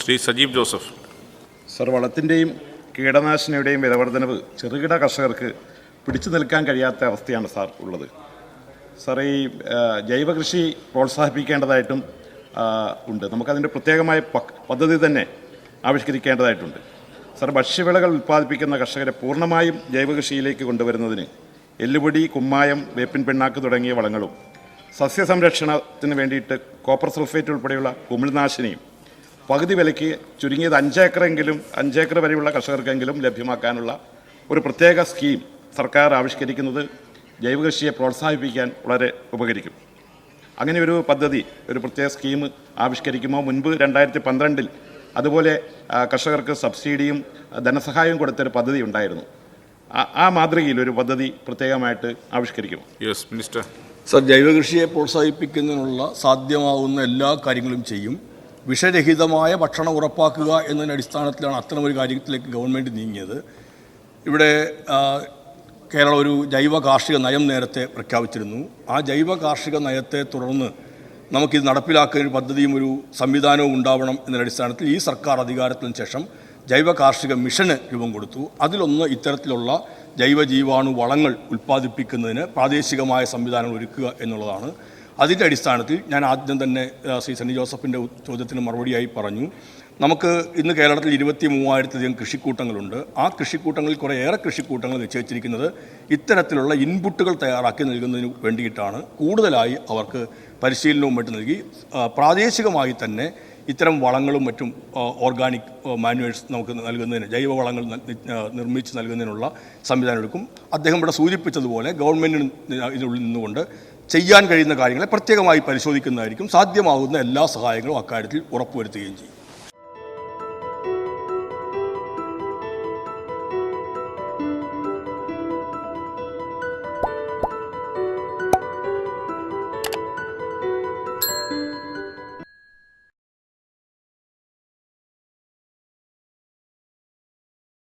Shri Sajeev Joseph. Sir, വളത്തിൻ്റെയും കീടനാശിനിയുടെയും വിലവർദ്ധനവ് ചെറുകിട കർഷകർക്ക് പിടിച്ചു നിൽക്കാൻ കഴിയാത്ത അവസ്ഥയാണ് സാർ ഉള്ളത്. സാർ, ഈ ജൈവ കൃഷി പ്രോത്സാഹിപ്പിക്കേണ്ടതായിട്ടും ഉണ്ട്. നമുക്കതിൻ്റെ പ്രത്യേകമായ പദ്ധതി തന്നെ ആവിഷ്കരിക്കേണ്ടതായിട്ടുണ്ട്. സാർ, ഭക്ഷ്യവിളകൾ ഉൽപ്പാദിപ്പിക്കുന്ന കർഷകരെ പൂർണ്ണമായും ജൈവ കൃഷിയിലേക്ക് കൊണ്ടുവരുന്നതിന് എല്ലുപൊടി, കുമ്മായം, വേപ്പിൻ പിണ്ണാക്ക് തുടങ്ങിയ വളങ്ങളും സസ്യസംരക്ഷണത്തിന് വേണ്ടിയിട്ട് കോപ്പർ സൾഫേറ്റ് ഉൾപ്പെടെയുള്ള കുമിൾനാശിനിയും പകുതി വിലയ്ക്ക് ചുരുങ്ങിയത് 5 ഏക്കർ വരെയുള്ള കർഷകർക്കെങ്കിലും ലഭ്യമാക്കാനുള്ള ഒരു പ്രത്യേക സ്കീം സർക്കാർ ആവിഷ്കരിക്കുന്നത് ജൈവകൃഷിയെ പ്രോത്സാഹിപ്പിക്കാൻ വളരെ ഉപകരിക്കും. അങ്ങനെ ഒരു പദ്ധതി, ഒരു പ്രത്യേക സ്കീം ആവിഷ്കരിക്കുമ്പോൾ മുൻപ് 2012 അതുപോലെ കർഷകർക്ക് സബ്സിഡിയും ധനസഹായവും കൊടുത്തൊരു പദ്ധതി ഉണ്ടായിരുന്നു. ആ മാതൃകയിൽ ഒരു പദ്ധതി പ്രത്യേകമായിട്ട് ആവിഷ്കരിക്കും. Yes minister. സർ, ജൈവകൃഷിയെ പ്രോത്സാഹിപ്പിക്കുന്നതിനുള്ള സാധ്യമാവുന്ന എല്ലാ കാര്യങ്ങളും ചെയ്യും. വിഷരഹിതമായ ഭക്ഷണം ഉറപ്പാക്കുക എന്നതിൻ്റെ അടിസ്ഥാനത്തിലാണ് അത്തരമൊരു കാര്യത്തിലേക്ക് ഗവൺമെൻറ് നീങ്ങിയത്. ഇവിടെ കേരളം ഒരു ജൈവ കാർഷിക നയം നേരത്തെ പ്രഖ്യാപിച്ചിരുന്നു. ആ ജൈവ കാർഷിക നയത്തെ തുടർന്ന് നമുക്കിത് നടപ്പിലാക്കുന്ന ഒരു പദ്ധതിയും ഒരു സംവിധാനവും ഉണ്ടാവണം എന്നതിൻ്റെ അടിസ്ഥാനത്തിൽ ഈ സർക്കാർ അധികാരത്തിന് ശേഷം ജൈവ കാർഷിക മിഷന് രൂപം കൊടുത്തു. അതിലൊന്ന് ഇത്തരത്തിലുള്ള ജൈവ ജീവാണു വളങ്ങൾ ഉൽപ്പാദിപ്പിക്കുന്നതിന് പ്രാദേശികമായ സംവിധാനങ്ങൾ ഒരുക്കുക എന്നുള്ളതാണ്. അതിൻ്റെ അടിസ്ഥാനത്തിൽ ഞാൻ ആദ്യം തന്നെ ശ്രീ സണ്ണി ജോസഫിൻ്റെ ചോദ്യത്തിന് മറുപടിയായി പറഞ്ഞു, നമുക്ക് ഇന്ന് കേരളത്തിൽ 23,000-ലധികം കൃഷിക്കൂട്ടങ്ങളുണ്ട്. ആ കൃഷിക്കൂട്ടങ്ങളിൽ കുറേയേറെ കൃഷിക്കൂട്ടങ്ങൾ നിശ്ചയിച്ചിരിക്കുന്നത് ഇത്തരത്തിലുള്ള ഇൻപുട്ടുകൾ തയ്യാറാക്കി നൽകുന്നതിന് വേണ്ടിയിട്ടാണ്. കൂടുതലായി അവർക്ക് പരിശീലനവും മറ്റും നൽകി പ്രാദേശികമായി തന്നെ ഇത്തരം വളങ്ങളും മറ്റും ഓർഗാനിക് മാനുവേഴ്സ് നമുക്ക് നൽകുന്നതിന്, ജൈവ വളങ്ങൾ നിർമ്മിച്ച് നൽകുന്നതിനുള്ള സംവിധാനം എടുക്കും. അദ്ദേഹം ഇവിടെ സൂചിപ്പിച്ചതുപോലെ ഗവൺമെൻറ്റിന് ഇതിനുള്ളിൽ നിന്നുകൊണ്ട് ചെയ്യാൻ കഴിയുന്ന കാര്യങ്ങളെ പ്രത്യേകമായി പരിശോധിക്കുന്നതായിരിക്കും. സാധ്യമാകുന്ന എല്ലാ സഹായങ്ങളും അക്കാര്യത്തിൽ ഉറപ്പുവരുത്തുകയും ചെയ്യും.